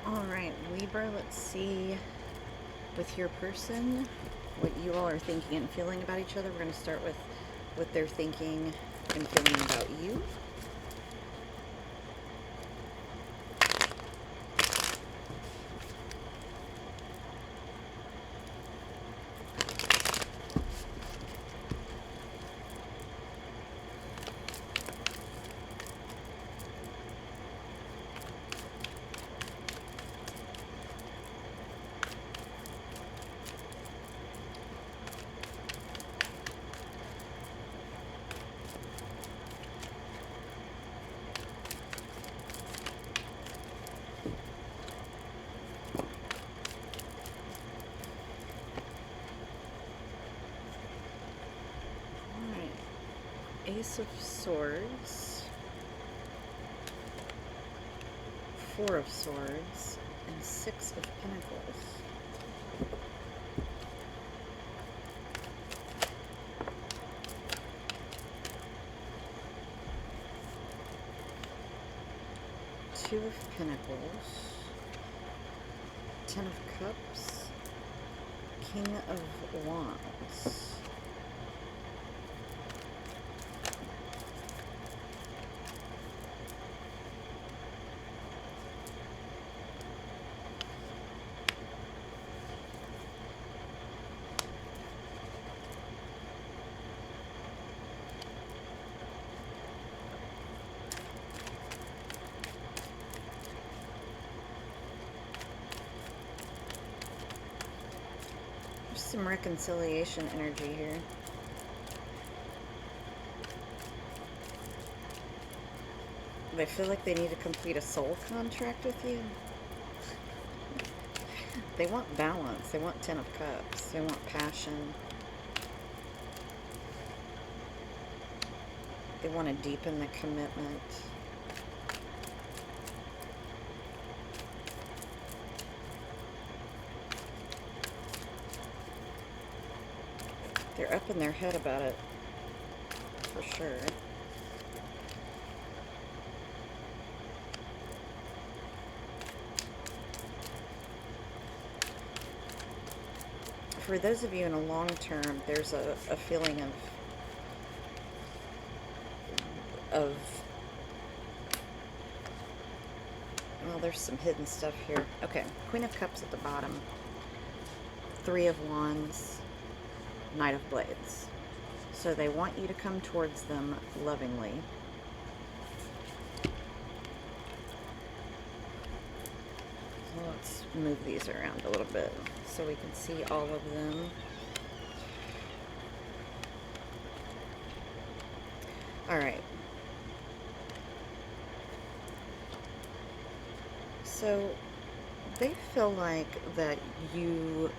Alright, Libra, let's see with your person what you all are thinking and feeling about each other. We're going to start with what they're thinking and feeling about you. Ace of Swords, Four of Swords, and Six of Pentacles. Two of Pentacles, Ten of Cups, King of Wands. Some reconciliation energy here. They feel like they need to complete a soul contract with you. They want balance. They want Ten of Cups. They want passion. They want to deepen the commitment. They're up in their head about it, for sure. For those of you in a long term, there's a feeling of well, there's some hidden stuff here. Okay, Queen of Cups at the bottom, Three of Wands, Knight of Blades. So they want you to come towards them lovingly. So let's move these around a little bit so we can see all of them. All right. So they feel like that you,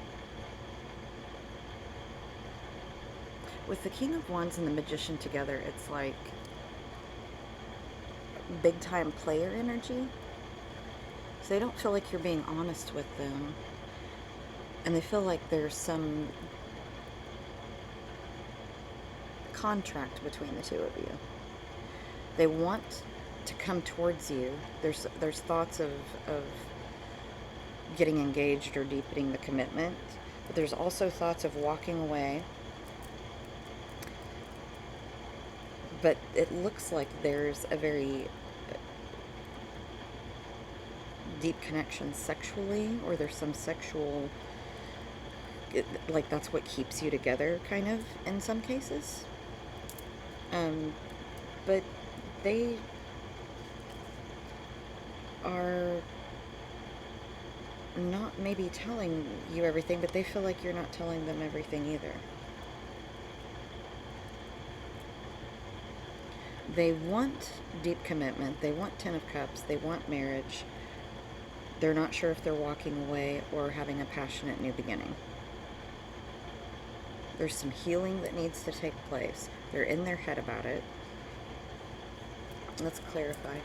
with the King of Wands and the Magician together, it's like big time player energy. So they don't feel like you're being honest with them. And they feel like there's some contract between the two of you. They want to come towards you. There's thoughts of getting engaged or deepening the commitment. But there's also thoughts of walking away. But it looks like there's a very deep connection sexually, or there's some sexual, like that's what keeps you together, kind of, in some cases. But they are not maybe telling you everything, but they feel like you're not telling them everything either. They want deep commitment. They want Ten of Cups. They want marriage. They're not sure if they're walking away or having a passionate new beginning. There's some healing that needs to take place. They're in their head about it. Let's clarify.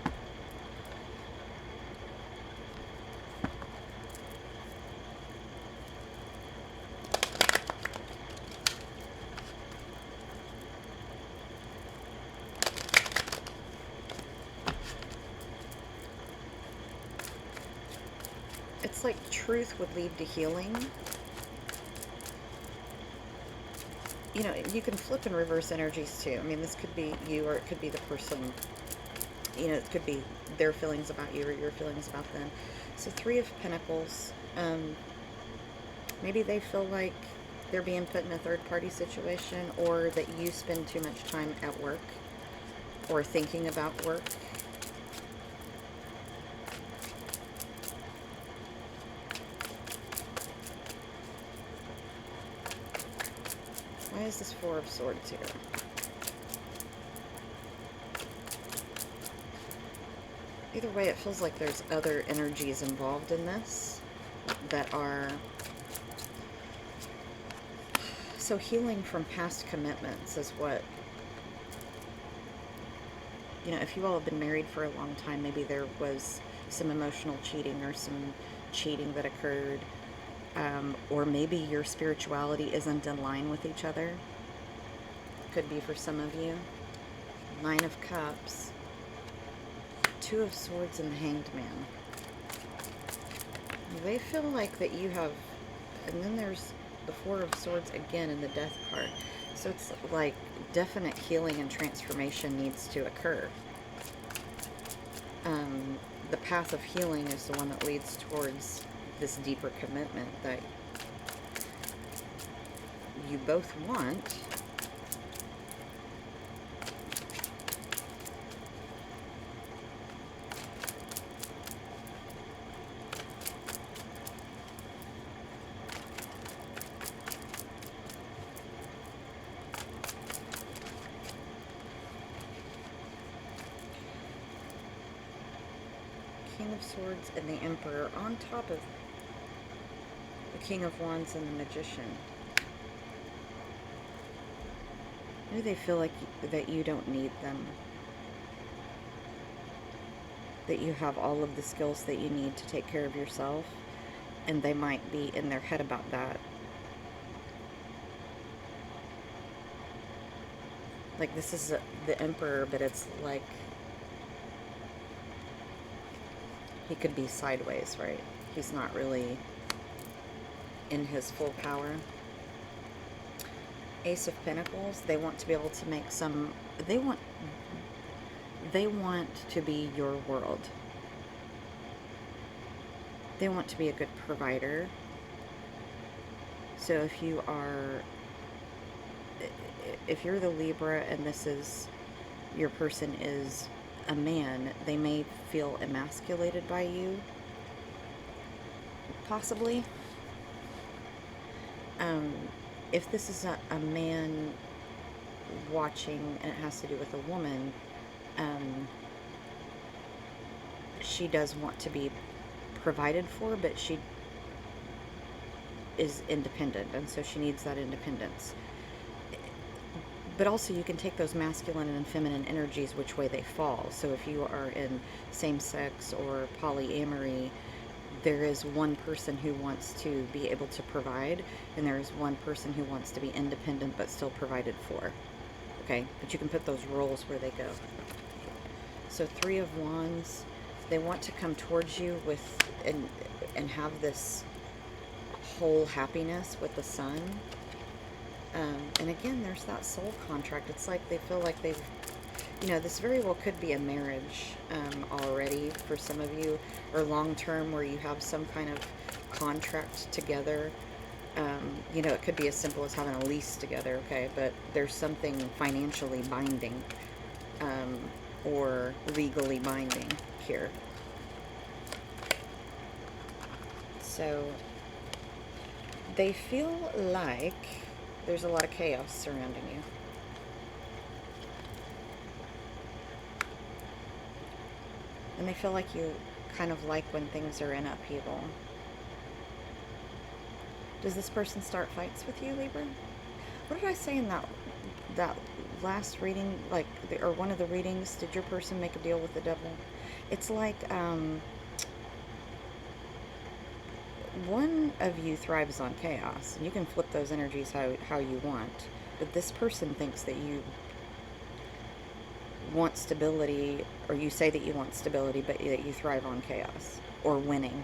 It's like truth would lead to healing. You know, you can flip and reverse energies too. I mean, this could be you, or it could be the person. You know, it could be their feelings about you or your feelings about them. So 3 of Pentacles. Maybe they feel like they're being put in a third-party situation, or that you spend too much time at work or thinking about work. Why is this 4 of Swords here? Either way, it feels like there's other energies involved in this that are... So healing from past commitments is what... You know, if you all have been married for a long time, maybe there was some emotional cheating or some cheating that occurred. Or maybe your spirituality isn't in line with each other. Could be for some of you. 9 of Cups. 2 of Swords and the Hanged Man. They feel like that you have... And then there's the 4 of Swords again in the Death card. So it's like definite healing and transformation needs to occur. The path of healing is the one that leads towards this deeper commitment that you both want. King of Swords and the Emperor on top of the King of Wands and the Magician. Maybe they feel like that you don't need them. That you have all of the skills that you need to take care of yourself. And they might be in their head about that. Like this is the Emperor, but it's like... He could be sideways, right? He's not really in his full power. Ace of Pentacles, they want to be able to make some... They want to be your world. They want to be a good provider. So if you are... If you're the Libra and this is... Your person is a man, they may feel emasculated by you. Possibly. If this is a man watching and it has to do with a woman, she does want to be provided for, but she is independent, and so she needs that independence. But also you can take those masculine and feminine energies which way they fall. So if you are in same-sex or polyamory, there is one person who wants to be able to provide, and there is one person who wants to be independent but still provided for. Okay? But you can put those roles where they go. So 3 of Wands, they want to come towards you with and have this whole happiness with the Sun. And again, there's that soul contract. It's like they feel like they've, you know, this very well could be a marriage already for some of you, or long-term where you have some kind of contract together. You know, it could be as simple as having a lease together, okay? But there's something financially binding or legally binding here. So they feel like there's a lot of chaos surrounding you. And they feel like you kind of like when things are in upheaval. Does this person start fights with you, Libra? What did I say in that last reading? Like, or one of the readings, did your person make a deal with the devil? It's like, one of you thrives on chaos, and you can flip those energies how you want, but this person thinks that you want stability, or you say that you want stability, but that you thrive on chaos or winning.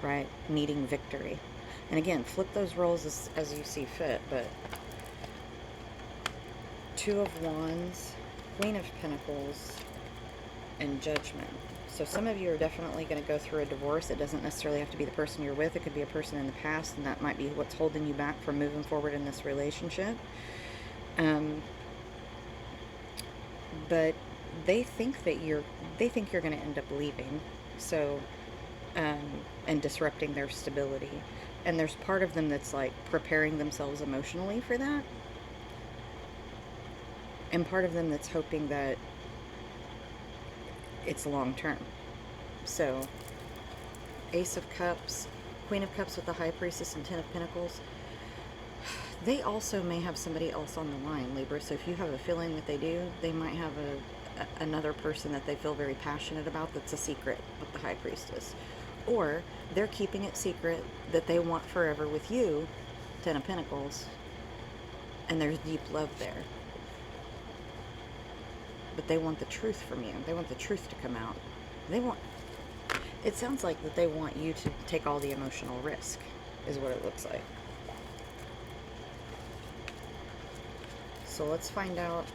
right? Needing victory. And again, flip those roles as you see fit, but Two of Wands, Queen of Pentacles, and Judgment. So some of you are definitely going to go through a divorce. It doesn't necessarily have to be the person you're with. It could be a person in the past, and that might be what's holding you back from moving forward in this relationship. But they think that you're going to end up leaving. So, and disrupting their stability. And there's part of them that's like preparing themselves emotionally for that. And part of them that's hoping that it's long term. So, Ace of Cups, Queen of Cups with the High Priestess, and Ten of Pentacles. They also may have somebody else on the line, Libra. So if you have a feeling that they do, they might have another person that they feel very passionate about that's a secret with the High Priestess. Or they're keeping it secret that they want forever with you, Ten of Pentacles, and there's deep love there. But they want the truth from you. They want the truth to come out. It sounds like that they want you to take all the emotional risk, is what it looks like. So let's find out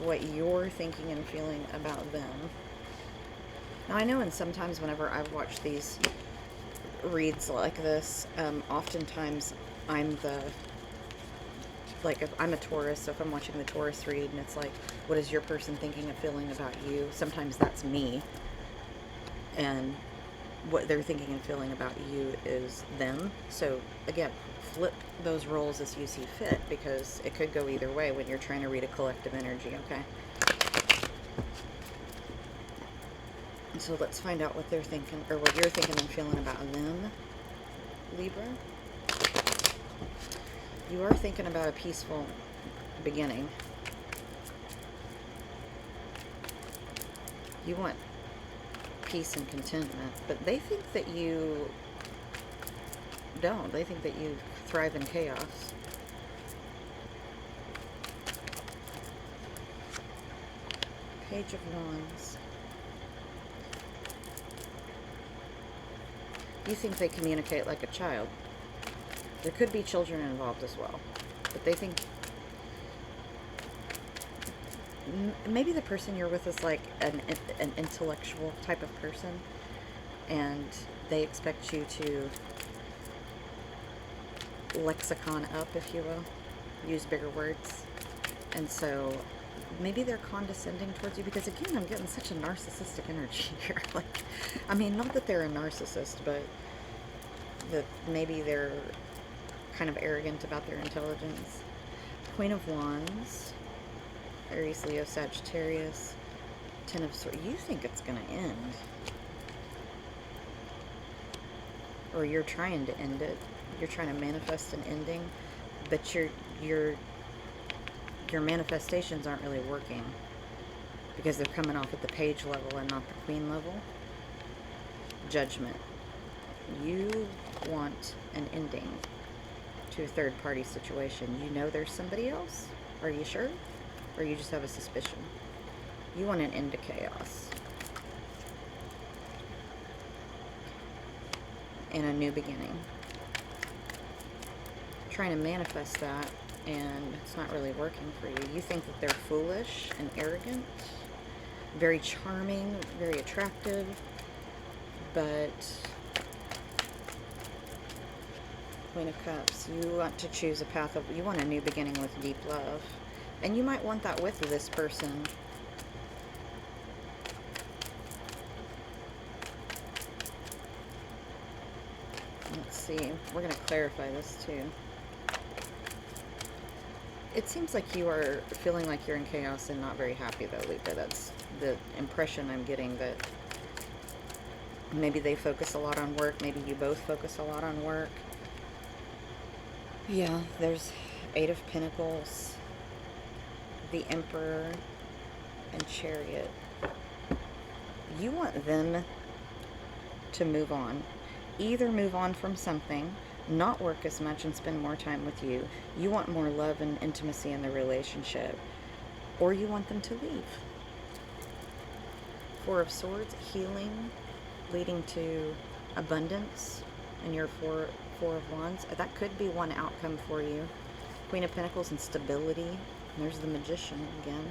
what you're thinking and feeling about them. Now I know, and sometimes whenever I've watched these reads like this, oftentimes I'm if I'm a Taurus, so if I'm watching the Taurus read and it's like, what is your person thinking and feeling about you? Sometimes that's me. And what they're thinking and feeling about you is them. So again, flip those roles as you see fit, because it could go either way when you're trying to read a collective energy, okay? So let's find out what they're thinking, or what you're thinking and feeling about them, Libra. You are thinking about a peaceful beginning. You want peace and contentment, but they think that you don't. They think that you thrive in chaos. Page of Wands. You think they communicate like a child. There could be children involved as well, but they think maybe the person you're with is like an intellectual type of person, and they expect you to lexicon up, if you will, use bigger words. And so maybe they're condescending towards you, because again, I'm getting such a narcissistic energy here. Like, I mean, not that they're a narcissist, but that maybe they're kind of arrogant about their intelligence. Queen of Wands, Aries, Leo, Sagittarius, Ten of Swords. You think it's going to end, or you're trying to end it. You're trying to manifest an ending, but your manifestations aren't really working, because they're coming off at the page level and not the queen level. Judgment. You want an ending to a third-party situation. You know there's somebody else. Are you sure? Or you just have a suspicion? You want an end to chaos and a new beginning. Trying to manifest that, and it's not really working for you. You think that they're foolish and arrogant, very charming, very attractive, but Queen of Cups, you want to choose a path of, you want a new beginning with deep love. And you might want that with this person. Let's see. We're going to clarify this too. It seems like you are feeling like you're in chaos and not very happy though, Libra. That's the impression I'm getting, that maybe they focus a lot on work. Maybe you both focus a lot on work. Yeah, there's Eight of Pentacles, the Emperor, and Chariot. You want them to move on. Either move on from something, not work as much, and spend more time with you. You want more love and intimacy in the relationship. Or you want them to leave. Four of Swords, healing, leading to abundance in your Four of Wands. That could be one outcome for you. Queen of Pentacles and stability. And there's the Magician again.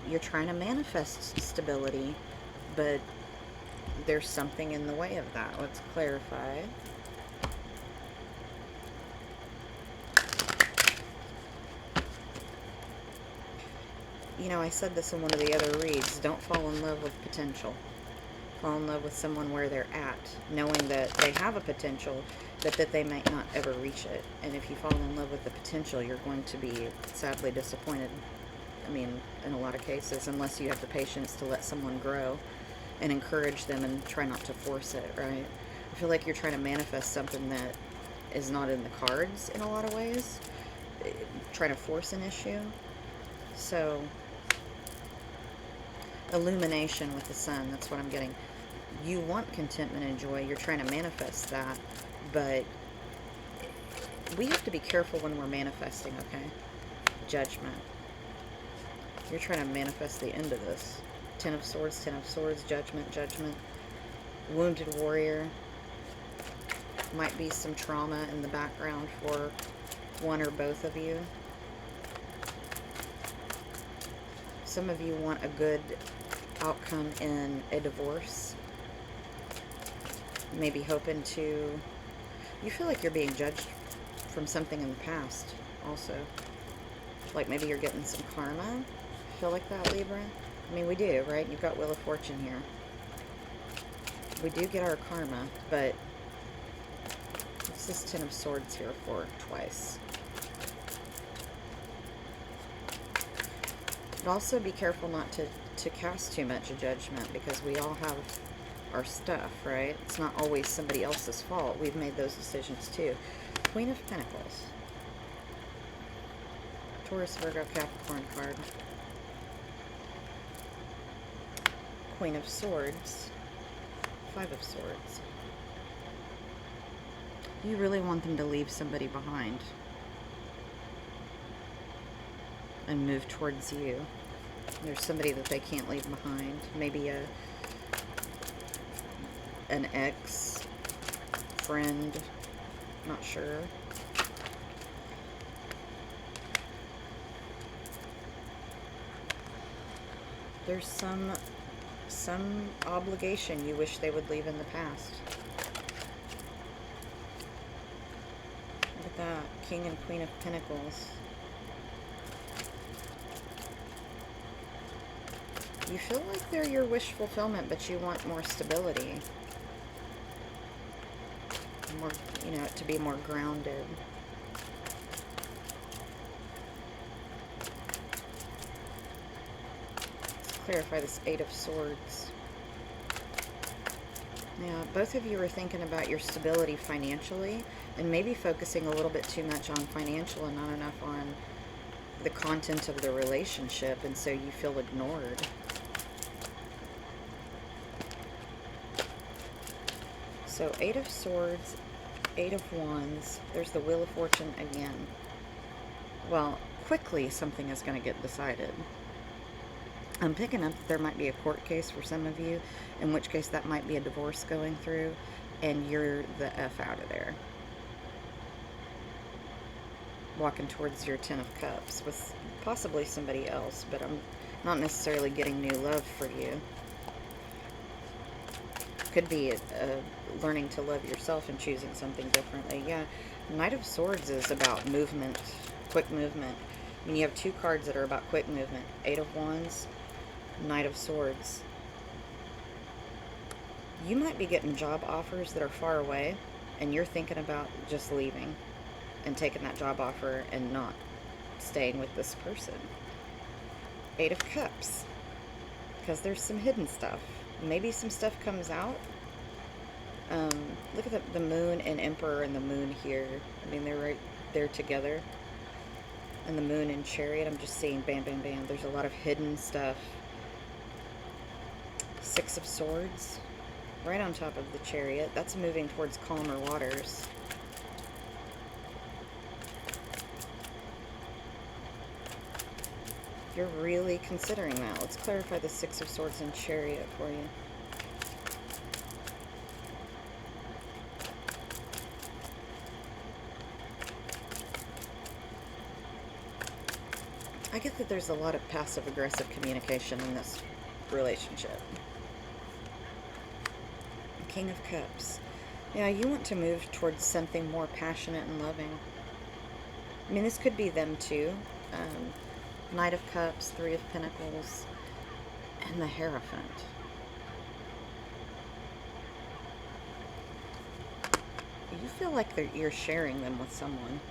You're trying to manifest stability, but there's something in the way of that. Let's clarify. You know, I said this in one of the other reads. Don't fall in love with potential. Fall in love with someone where they're at, knowing that they have a potential, but that they might not ever reach it. And if you fall in love with the potential, you're going to be sadly disappointed. I mean, in a lot of cases, unless you have the patience to let someone grow and encourage them and try not to force it, right? I feel like you're trying to manifest something that is not in the cards in a lot of ways. Trying to force an issue. So, illumination with the sun, that's what I'm getting. You want contentment and joy, you're trying to manifest that, but we have to be careful when we're manifesting, okay? Judgment. You're trying to manifest the end of this. Ten of Swords, judgment, judgment. Wounded warrior. Might be some trauma in the background for one or both of you. Some of you want a good outcome in a divorce. Maybe hoping to... You feel like you're being judged from something in the past also. Like maybe you're getting some karma. Feel like that, Libra? I mean, we do, right? You've got Wheel of Fortune here. We do get our karma, but what's this Ten of Swords here for twice? But also be careful not to cast too much judgment, because we all have our stuff, right? It's not always somebody else's fault. We've made those decisions too. Queen of Pentacles. Taurus, Virgo, Capricorn card. Queen of Swords. Five of Swords. You really want them to leave somebody behind and move towards you. There's somebody that they can't leave behind. Maybe an ex, friend, not sure. There's some obligation you wish they would leave in the past. Look at that, King and Queen of Pentacles. You feel like they're your wish fulfillment, but you want more stability. More, you know, to be more grounded. Let's clarify this Eight of Swords. Yeah, both of you are thinking about your stability financially, and maybe focusing a little bit too much on financial and not enough on the content of the relationship, and so you feel ignored. So, Eight of Swords, Eight of Wands, there's the Wheel of Fortune again. Well, quickly something is going to get decided. I'm picking up that there might be a court case for some of you, in which case that might be a divorce going through, and you're the F out of there. Walking towards your Ten of Cups with possibly somebody else, but I'm not necessarily getting new love for you. Could be learning to love yourself and choosing something differently. Yeah, Knight of Swords is about movement, quick movement. I mean, you have two cards that are about quick movement. Eight of Wands, Knight of Swords. You might be getting job offers that are far away, and you're thinking about just leaving and taking that job offer and not staying with this person. Eight of Cups, because there's some hidden stuff. Maybe some stuff comes out. Look at the Moon and Emperor and the Moon here. I mean, they're right there together. And the Moon and Chariot, I'm just seeing bam, bam, bam. There's a lot of hidden stuff. Six of Swords, right on top of the Chariot. That's moving towards calmer waters. You're really considering that. Let's clarify the Six of Swords and Chariot for you. I get that there's a lot of passive-aggressive communication in this relationship. King of Cups. Yeah, you want to move towards something more passionate and loving. I mean, this could be them too. Knight of Cups, Three of Pentacles, and the Hierophant. You feel like you're sharing them with someone.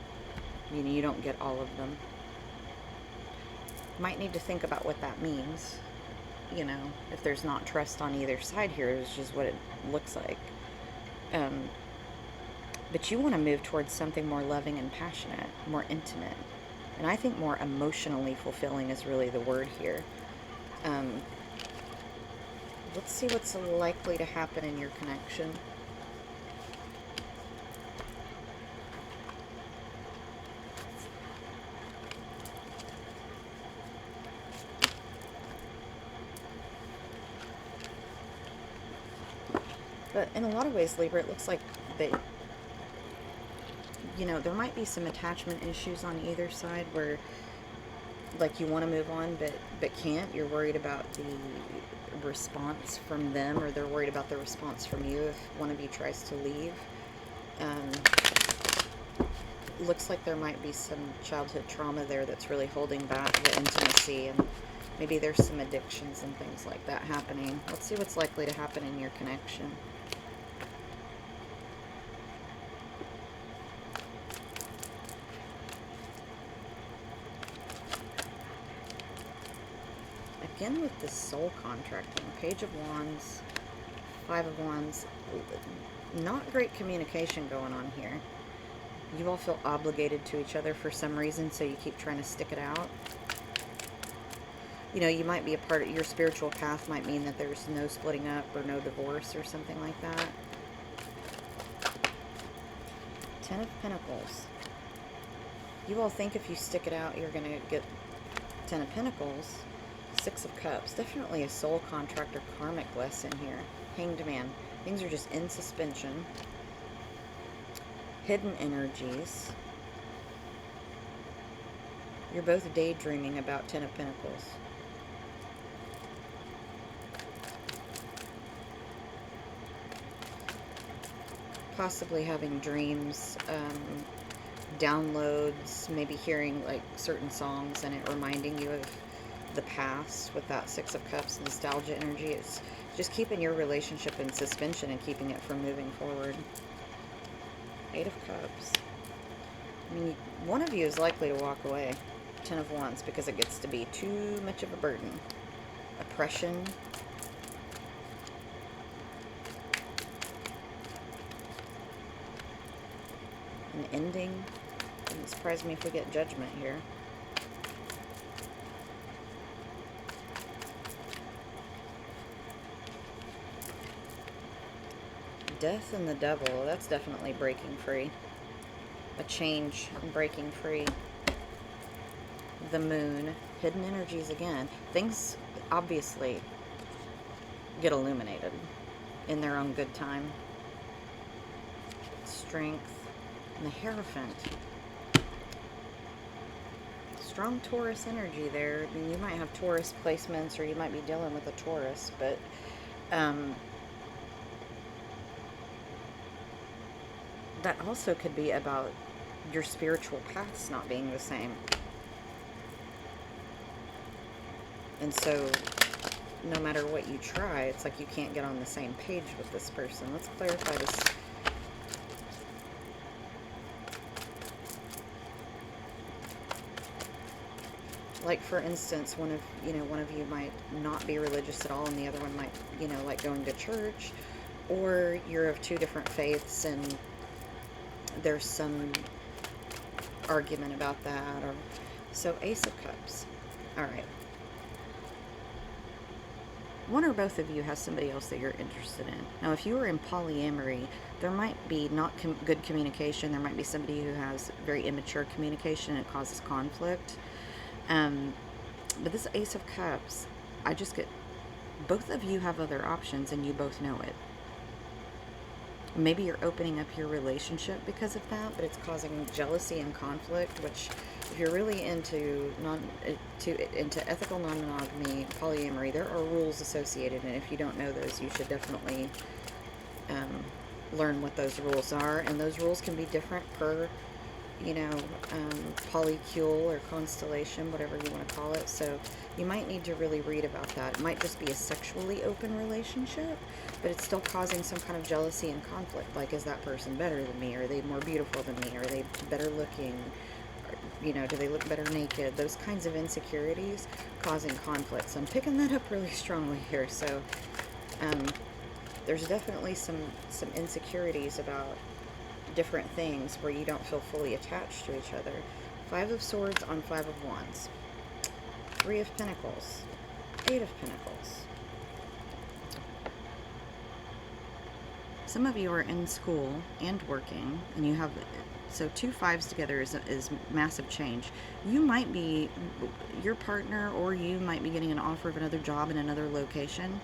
You know, you don't get all of them. Might need to think about what that means. You know, if there's not trust on either side here, it's just what it looks like. But you want to move towards something more loving and passionate, more intimate. And I think more emotionally fulfilling is really the word here. Let's see what's likely to happen in your connection. But in a lot of ways, Libra, it looks like that, you know, there might be some attachment issues on either side where, like, you want to move on, but can't. You're worried about the response from them, or they're worried about the response from you if one of you tries to leave. Looks like there might be some childhood trauma there that's really holding back the intimacy, and maybe there's some addictions and things like that happening. Let's see what's likely to happen in your connection. Again with the soul contracting, Page of Wands, Five of Wands. Not great communication going on here. You all feel obligated to each other for some reason, so you keep trying to stick it out. You know, you might be a part of your spiritual path, might mean that there's no splitting up or no divorce or something like that. Ten of Pentacles. You all think if you stick it out, you're going to get Ten of Pentacles. Six of Cups. Definitely a soul contract or karmic lesson here. Hanged Man. Things are just in suspension. Hidden energies. You're both daydreaming about Ten of Pentacles. Possibly having dreams, downloads, maybe hearing like certain songs and it reminding you of the past with that Six of Cups, nostalgia energy. It's just keeping your relationship in suspension and keeping it from moving forward. Eight of Cups. I mean, one of you is likely to walk away. Ten of Wands, because it gets to be too much of a burden. Oppression. An ending. Wouldn't surprise me if we get Judgment here. Death and the Devil. That's definitely breaking free. A change and breaking free. The Moon. Hidden energies again. Things obviously get illuminated in their own good time. Strength. And the Hierophant. Strong Taurus energy there. I mean, you might have Taurus placements, or you might be dealing with a Taurus, but that also could be about your spiritual paths not being the same. And so, no matter what you try, it's like you can't get on the same page with this person. Let's clarify this. Like, for instance, one of you might not be religious at all, and the other one might, like going to church, or you're of two different faiths, and there's some argument about that. Or so Ace of Cups. All right. One or both of you has somebody else that you're interested in. Now, if you were in polyamory, there might be not good communication. There might be somebody who has very immature communication and it causes conflict. But this Ace of Cups, I just get, both of you have other options and you both know it. Maybe you're opening up your relationship because of that, but it's causing jealousy and conflict, which if you're really into into ethical non-monogamy, polyamory, there are rules associated, and if you don't know those, you should definitely learn what those rules are, and those rules can be different per, you know, polycule or constellation, whatever you want to call it. So you might need to really read about that. It might just be a sexually open relationship, but it's still causing some kind of jealousy and conflict. Like, is that person better than me? Are they more beautiful than me? Are they better looking? Or, you know, do they look better naked? Those kinds of insecurities causing conflict. So I'm picking that up really strongly here. So there's definitely some insecurities about different things where you don't feel fully attached to each other. 5 of Swords on 5 of Wands. 3 of Pentacles. 8 of Pentacles. Some of you are in school and working, and you have, so 2 5s together is massive change. You might be, your partner or you might be getting an offer of another job in another location,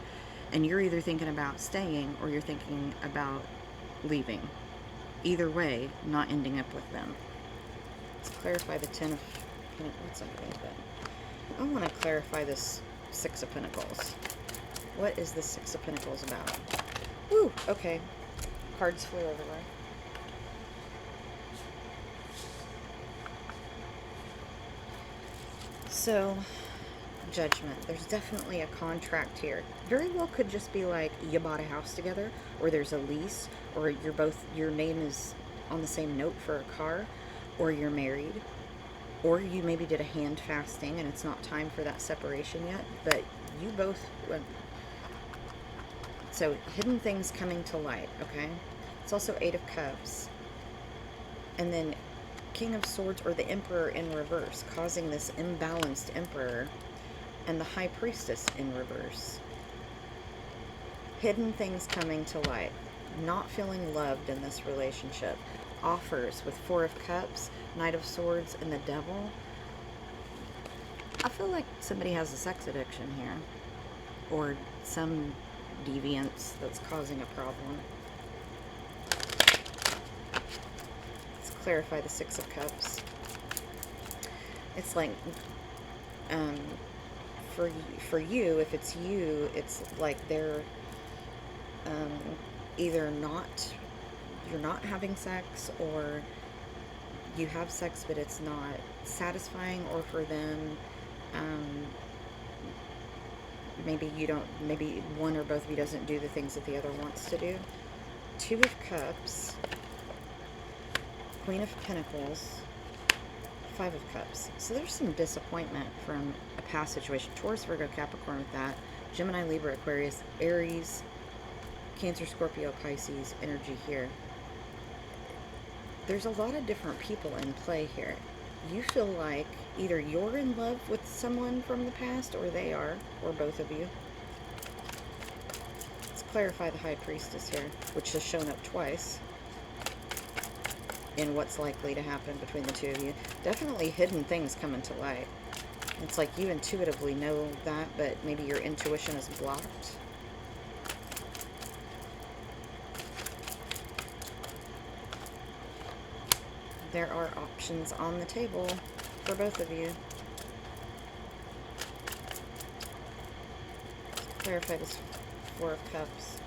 and you're either thinking about staying or you're thinking about leaving. Either way, not ending up with them. Let's clarify the 10 of Pentacles. What's underneath that? I want to clarify this 6 of Pentacles. What is the 6 of Pentacles about? Woo! Okay. Cards flew everywhere. So, Judgment. There's definitely a contract here. Very well could just be like you bought a house together, or there's a lease, or you're both, your name is on the same note for a car, or you're married, or you maybe did a hand fasting and it's not time for that separation yet, but you both went. So hidden things coming to light, okay? It's also 8 of Cups. And then King of Swords, or the Emperor in reverse, causing this imbalanced Emperor, and the High Priestess in reverse. Hidden things coming to light. Not feeling loved in this relationship. Offers with 4 of Cups, Knight of Swords, and the Devil. I feel like somebody has a sex addiction here, or some deviance that's causing a problem. Let's clarify the 6 of Cups. It's like, for you, if it's you, it's like they're either you're not having sex, or you have sex but it's not satisfying, or for them, maybe one or both of you doesn't do the things that the other wants to do. 2 of Cups, Queen of Pentacles, 5 of Cups. So there's some disappointment from a past situation. Taurus, Virgo, Capricorn with that. Gemini, Libra, Aquarius, Aries, Cancer, Scorpio, Pisces energy here. There's a lot of different people in play here. You feel like either you're in love with someone from the past, or they are, or both of you. Let's clarify the High Priestess here, which has shown up twice in what's likely to happen between the two of you. Definitely hidden things coming to light. It's like you intuitively know that, but maybe your intuition is blocked. There are options on the table for both of you. Clarify this 4 of Cups.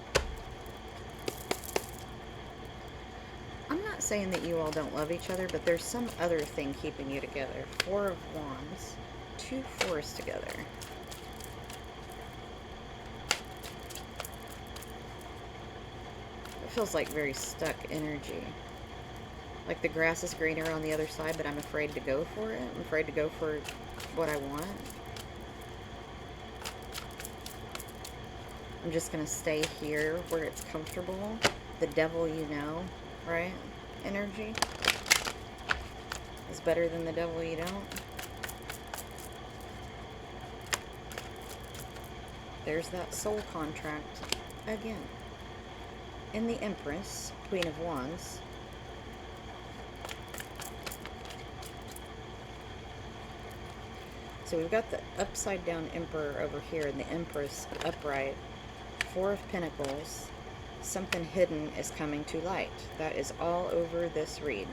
I'm not saying that you all don't love each other, but there's some other thing keeping you together. 4 of Wands, 2 4s together. It feels like very stuck energy. Like the grass is greener on the other side, but I'm afraid to go for it. I'm afraid to go for what I want. I'm just going to stay here where it's comfortable. The devil you know, right? Energy is better than the devil you don't. There's that soul contract again. In the Empress, Queen of Wands. So we've got the upside down Emperor over here, and the Empress upright. 4 of Pentacles, Something hidden is coming to light. That is all over this read.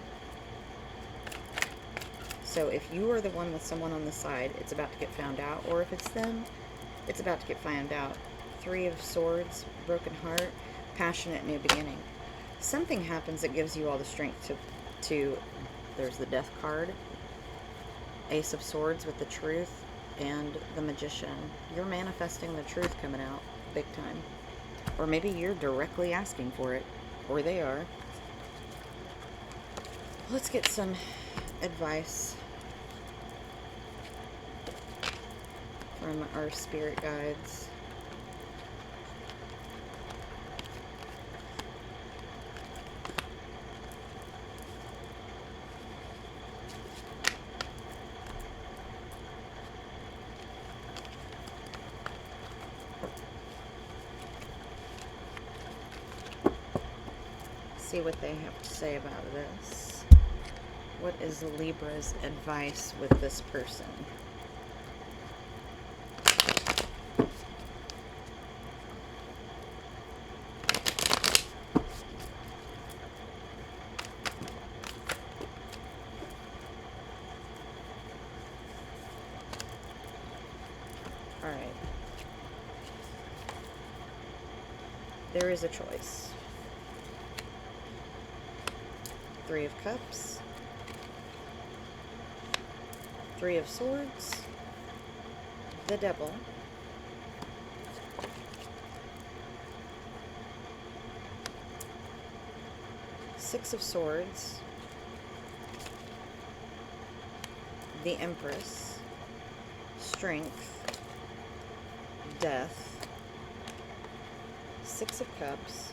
So if you are the one with someone on the side, it's about to get found out. Or if it's them, it's about to get found out. 3 of Swords, broken heart, passionate new beginning. Something happens that gives you all the strength to there's the Death card, Ace of Swords with the Truth, and the Magician. You're manifesting the truth coming out big time. Or maybe you're directly asking for it, or they are. Let's get some advice from our spirit guides. See what they have to say about this. What is Libra's advice with this person? All right. There is a choice. 3 of Cups, 3 of Swords, the Devil, Six of Swords, the Empress, Strength, Death, 6 of Cups,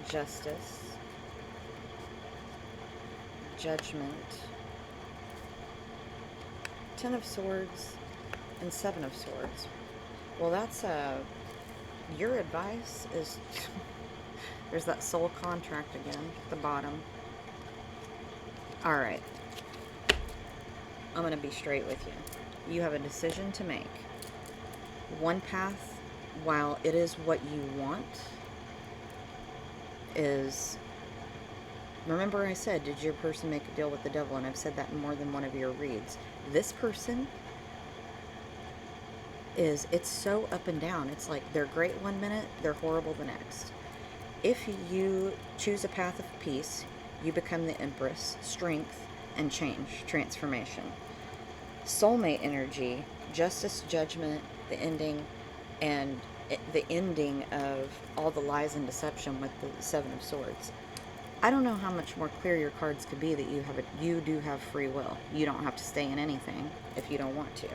Justice, Judgment, 10 of Swords, and 7 of Swords. Well, that's your advice is there's that soul contract again at the bottom. All right, I'm gonna be straight with you. You have a decision to make. One path, while it is what you want, is, remember I said, did your person make a deal with the devil? And I've said that in more than one of your reads. This person it's so up and down. It's like they're great one minute, they're horrible the next. If you choose a path of peace, you become the Empress, strength, and change, transformation. Soulmate energy, justice, judgment, the ending, and the ending of all the lies and deception with the 7 of Swords. I don't know how much more clear your cards could be that you do have free will. You don't have to stay in anything if you don't want to.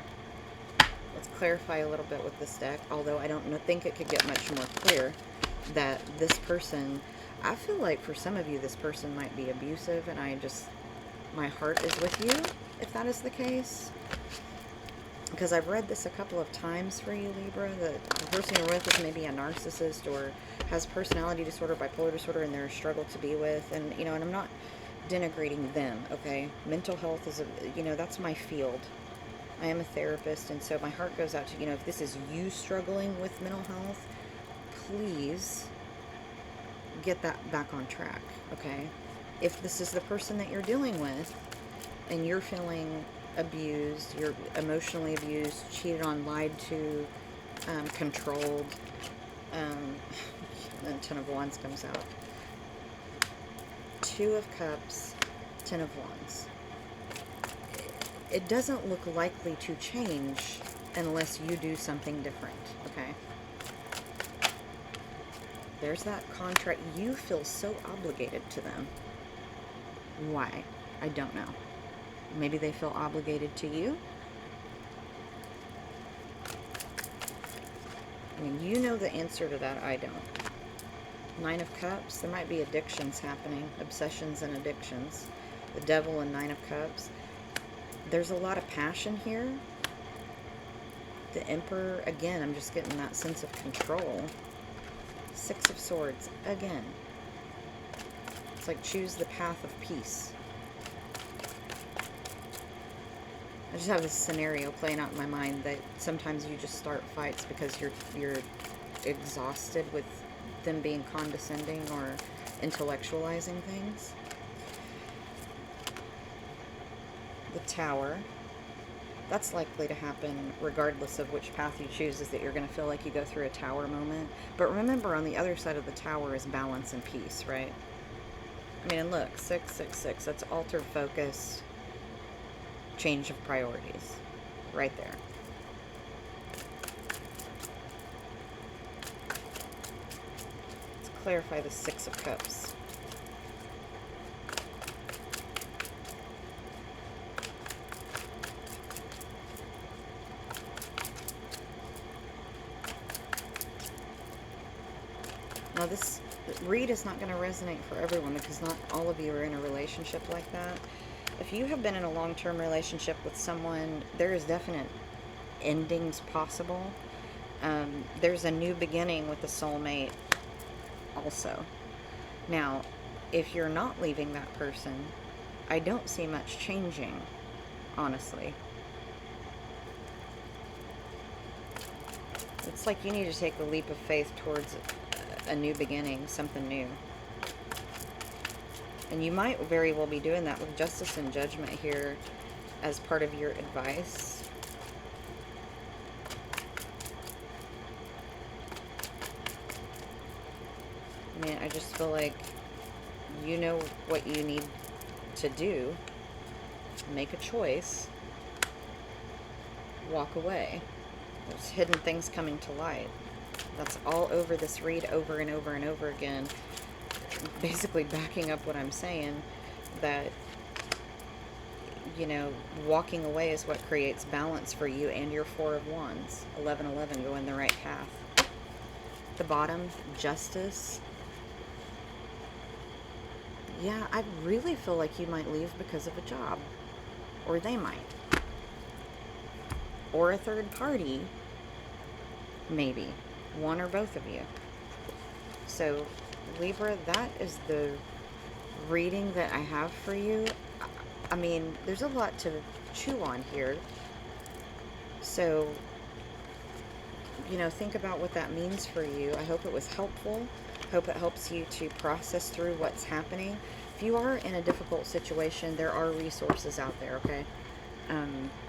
Let's clarify a little bit with this deck, although I don't think it could get much more clear that this person, I feel like for some of you this person might be abusive, and my heart is with you if that is the case. Because I've read this a couple of times for you, Libra, that the person you're with is maybe a narcissist or has personality disorder, bipolar disorder, and they're a struggle to be with. And, and I'm not denigrating them, okay? Mental health is, that's my field. I am a therapist, and so my heart goes out to, if this is you struggling with mental health, please get that back on track, okay? If this is the person that you're dealing with, and you're feeling abused, you're emotionally abused, cheated on, lied to, controlled, then 10 of Wands comes out. 2 of Cups, 10 of Wands. It doesn't look likely to change unless you do something different, okay? There's that contract. You feel so obligated to them. Why? I don't know. Maybe they feel obligated to you. I mean, you know the answer to that. I don't. 9 of Cups. There might be addictions happening. Obsessions and addictions. The Devil and 9 of Cups. There's a lot of passion here. The Emperor. Again, I'm just getting that sense of control. 6 of Swords. Again. It's like choose the path of peace. I just have this scenario playing out in my mind that sometimes you just start fights because you're exhausted with them being condescending or intellectualizing things. The Tower. That's likely to happen regardless of which path you choose, is that you're going to feel like you go through a tower moment. But remember, on the other side of the tower is balance and peace, right? I mean, and look, 666, that's altered focus, change of priorities, right there. Let's clarify the Six of Cups. Now this read is not going to resonate for everyone because not all of you are in a relationship like that. If you have been in a long-term relationship with someone, there is definite endings possible. There's a new beginning with the soulmate also. Now, if you're not leaving that person, I don't see much changing, honestly. It's like you need to take a leap of faith towards a new beginning, something new. And you might very well be doing that with Justice and Judgment here as part of your advice. I mean, I just feel like you know what you need to do. Make a choice. Walk away. There's hidden things coming to light. That's all over this read, over and over and over again. Basically backing up what I'm saying, that, you know, walking away is what creates balance for you and your Four of Wands. 11-11, go in the right path. The bottom, Justice. Yeah, I really feel like you might leave because of a job. Or they might. Or a third party. Maybe. One or both of you. So, Libra, that is the reading that I have for you. I mean, there's a lot to chew on here. So, you know, think about what that means for you. I hope it was helpful. Hope it helps you to process through what's happening. If you are in a difficult situation, there are resources out there, okay?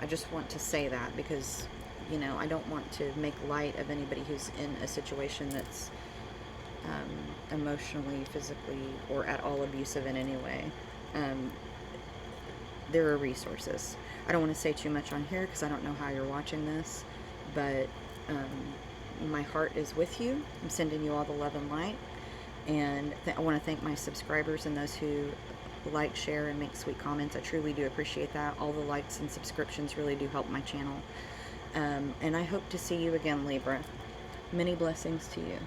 I just want to say that because, you know, I don't want to make light of anybody who's in a situation that's emotionally, physically, or at all abusive in any way. There are resources. I don't want to say too much on here because I don't know how you're watching this, but my heart is with you. I'm sending you all the love and light, and I want to thank my subscribers and those who like, share, and make sweet comments. I truly do appreciate that. All the likes and subscriptions really do help my channel. And I hope to see you again, Libra. Many blessings to you.